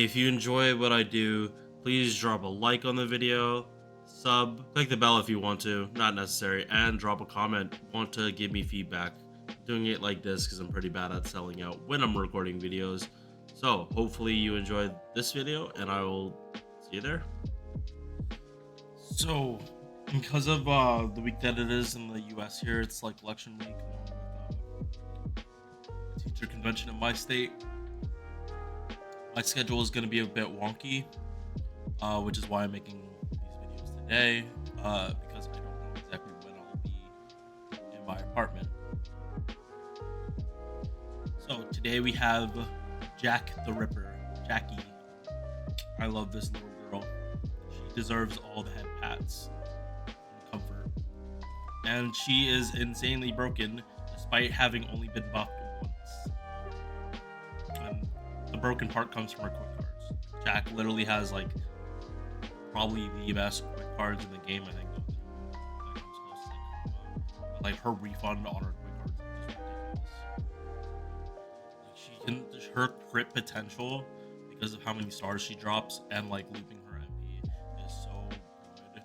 Hey, if you enjoy what I do, please drop a like on the video, click the bell if you want to, not necessary, and drop a comment. Want to give me feedback. Doing it like this because I'm pretty bad at selling out when I'm recording videos. So hopefully you enjoyed this video, and I will see you there. So, because of the week that it is in the U.S. here, it's like election week along with teacher convention in my state. My schedule is going to be a bit wonky, which is why I'm making these videos today, because I don't know exactly when I'll be in my apartment. So today we have Jack the Ripper, Jackie. I love this little girl. She deserves all the head pats and comfort. And she is insanely broken, despite having only been buffed once. And the broken part comes from her quick cards. Jack literally has like probably the best quick cards in the game. I think that comes close to like her refund on her quick cards is just ridiculous. Like her crit potential because of how many stars she drops and like looping her MP is so good that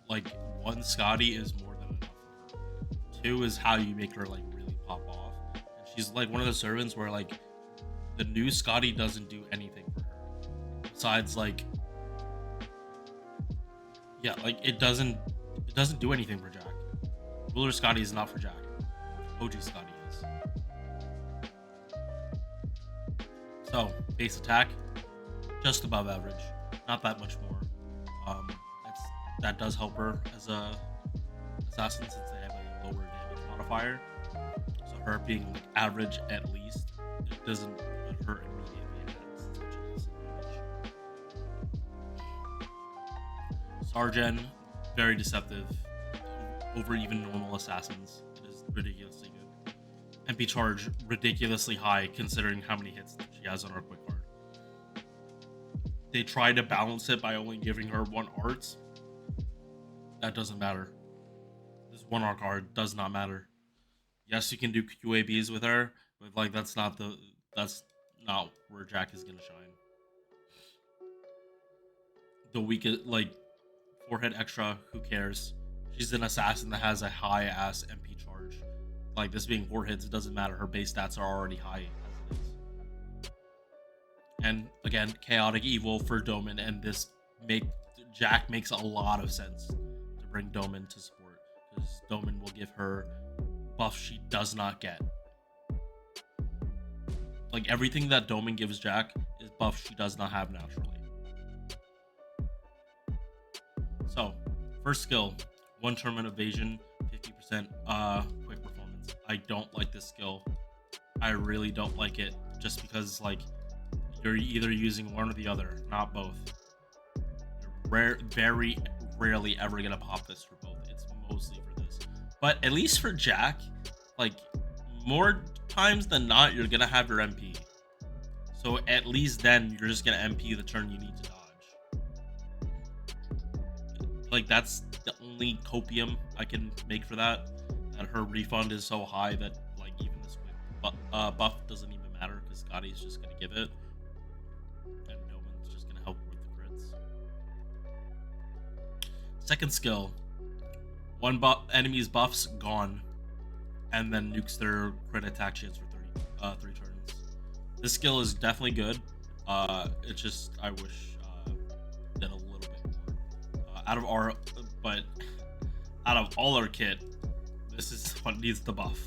like one Scotty is more than enough for her. Two is how you make her like really pop off. And she's like one of the servants where like the new Scotty doesn't do anything for her besides like like it doesn't do anything for Jack. Ruler Scotty is not for Jack. OG Scotty is. So base attack just above average, not that much more. That does help her as a assassin since they have a lower damage modifier. So her being like average at least, it doesn't put her immediately at such a disadvantage. Sargen, very deceptive over even normal assassins. It is ridiculously good. MP charge ridiculously high considering how many hits she has on her quick card. They try to balance it by only giving her one arts. That doesn't matter. This one art card does not matter. Yes, you can do QABs with her, but like that's not where Jack is gonna shine. The weakest, like 4-hit extra, who cares? She's an assassin that has a high ass MP charge. Like this being 4 hits, it doesn't matter. Her base stats are already high as it is. And again, chaotic evil for Doman, and Jack makes a lot of sense to bring Doman to support because Doman will give her buff she does not get. Like everything that Doman gives Jack is buff she does not have naturally. So, first skill, 1 tournament evasion, 50% quick performance. I don't like this skill. I really don't like it just because like you're either using one or the other, not both. You're very rarely ever gonna pop this for both. It's mostly for this. But at least for Jack, like more times than not, you're gonna have your MP. So at least then you're just gonna MP the turn you need to dodge. Like that's the only copium I can make for that. That her refund is so high that like even this quick buff doesn't even matter because Scotty's just gonna give it, and Doman's just gonna help with the crits. Second skill, one enemy's buffs gone, and then nukes their crit attack chance for 3 turns. This skill is definitely good. It's just I wish did a little bit more. Out of all our kit, this is what needs the buff.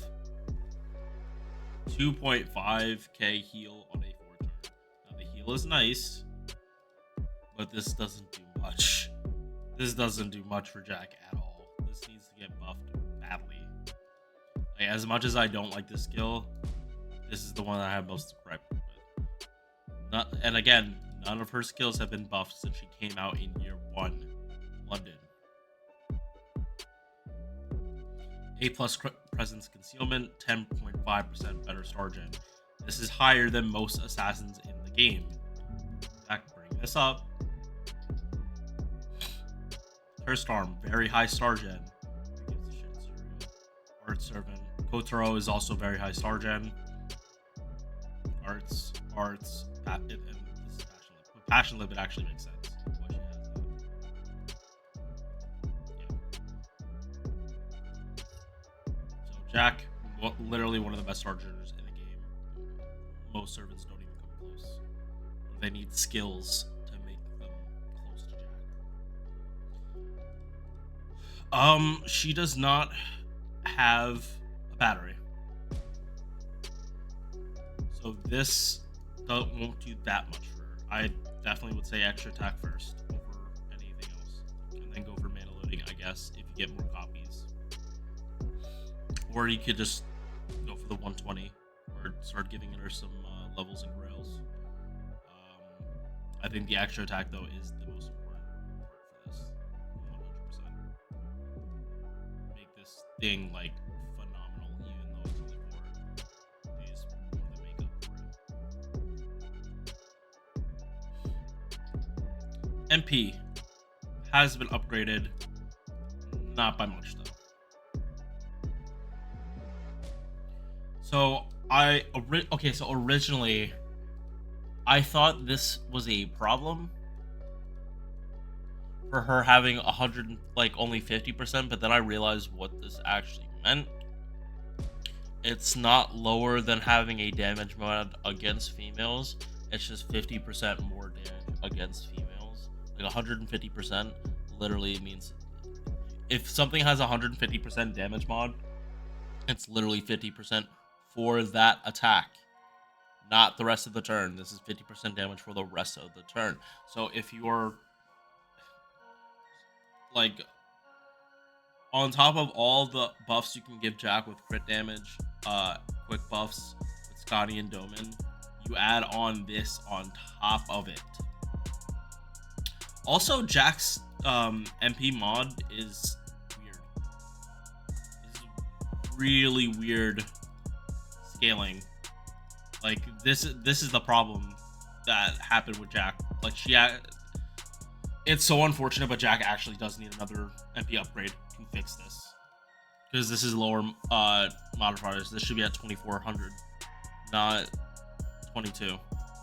2.5k heal on a 4 turn. Now the heal is nice, but this doesn't do much. This doesn't do much for Jack at all. This needs to get buffed badly. Like, as much as I don't like this skill, this is the one that I have most gripe with. And again, none of her skills have been buffed since she came out in year 1, London. A+ presence concealment, 10.5% better star gen. This is higher than most assassins in the game. Back, bring this up. Cursed Arm, very high star gen. Art Servant. Kotaro is also very high star gen. Arts, and this is Passion Lip, it actually makes sense. Why she has that. Yeah. So Jack, literally one of the best archers in the game. Most servants don't even come close. They need skills to make them close to Jack. She does not have a battery. So this won't do that much for her. I definitely would say extra attack first over anything else. And then go for mana loading, I guess, if you get more copies. Or you could just go for the 120 or start giving her some levels and grails. I think the extra attack, though, is the most important part for this. 100%. Make this thing, like, phenomenal, even though it's only 4. They just more than make up for it. MP has been upgraded. Not by much, though. So, so originally, I thought this was a problem for her having 100, like only 50%, but then I realized what this actually meant. It's not lower than having a damage mod against females. It's just 50% more damage against females. Like 150% literally means if something has 150% damage mod, it's literally 50% for that attack. Not the rest of the turn. This is 50% damage for the rest of the turn. So if you're like on top of all the buffs you can give Jack with crit damage, quick buffs with Scotty and Doman, you add on this on top of it. Also, Jack's MP mod is weird. This is really weird scaling. Like this is the problem that happened with Jack. Like it's so unfortunate, but Jack actually does need another MP upgrade to fix this, because this is lower modifiers. This should be at 2400, not 22.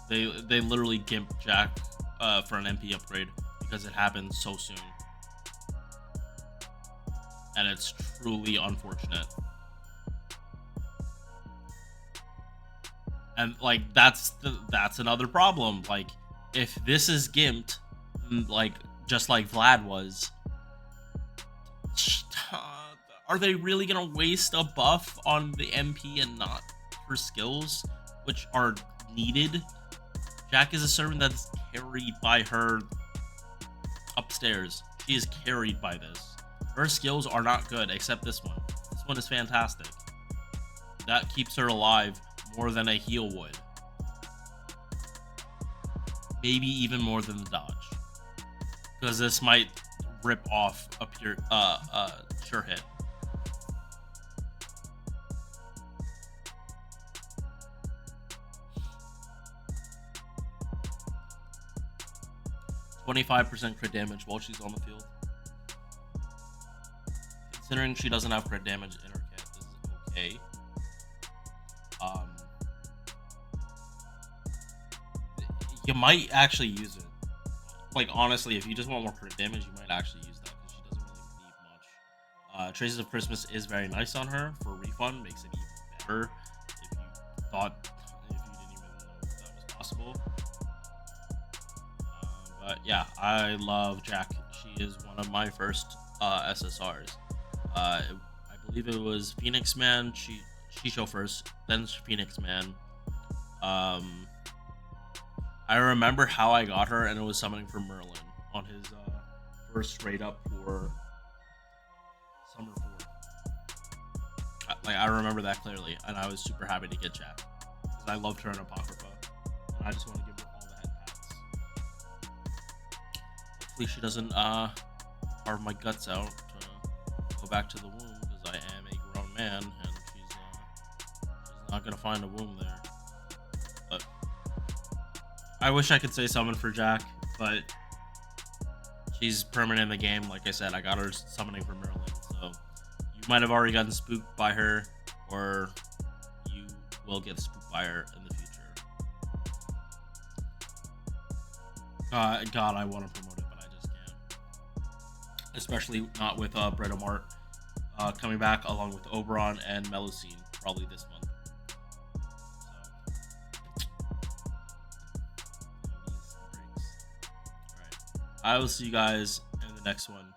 They literally gimped Jack for an MP upgrade because it happened so soon, and it's truly unfortunate. And like that's another problem. Like if this is gimped, like just like Vlad was, are they really gonna waste a buff on the MP and not her skills, which are needed? Jack is a servant that's carried by her upstairs. She is carried by this. Her skills are not good, except this one. This one is fantastic. That keeps her alive more than a heal would. Maybe even more than the dodge. Because this might rip off a pure sure hit. %25 crit damage while she's on the field. Considering she doesn't have crit damage in her kit, this is okay. You might actually use it. Like honestly, if you just want more crit damage, you might actually use that because she doesn't really need much. Traces of Christmas is very nice on her for refund, makes it even better if you didn't even know that was possible. But yeah, I love Jack. She is one of my first SSRs. I believe it was Phoenix Man. Shisho first, then Phoenix Man. I remember how I got her, and it was summoning for Merlin on his first straight up for Summer 4. I remember that clearly, and I was super happy to get Jack because I loved her in Apocrypha, and I just want to give her all the head pats. Hopefully, she doesn't carve my guts out to go back to the womb, because I am a grown man, and she's not gonna find a womb there. But I wish I could say summon for Jack, but she's permanent in the game. Like I said, I got her summoning for Merlin, so you might have already gotten spooked by her, or you will get spooked by her in the future. God, I want to promote it, but I just can't. Especially not with Bret Mart coming back along with Oberon and Melusine probably this month. So, all right. I will see you guys in the next one.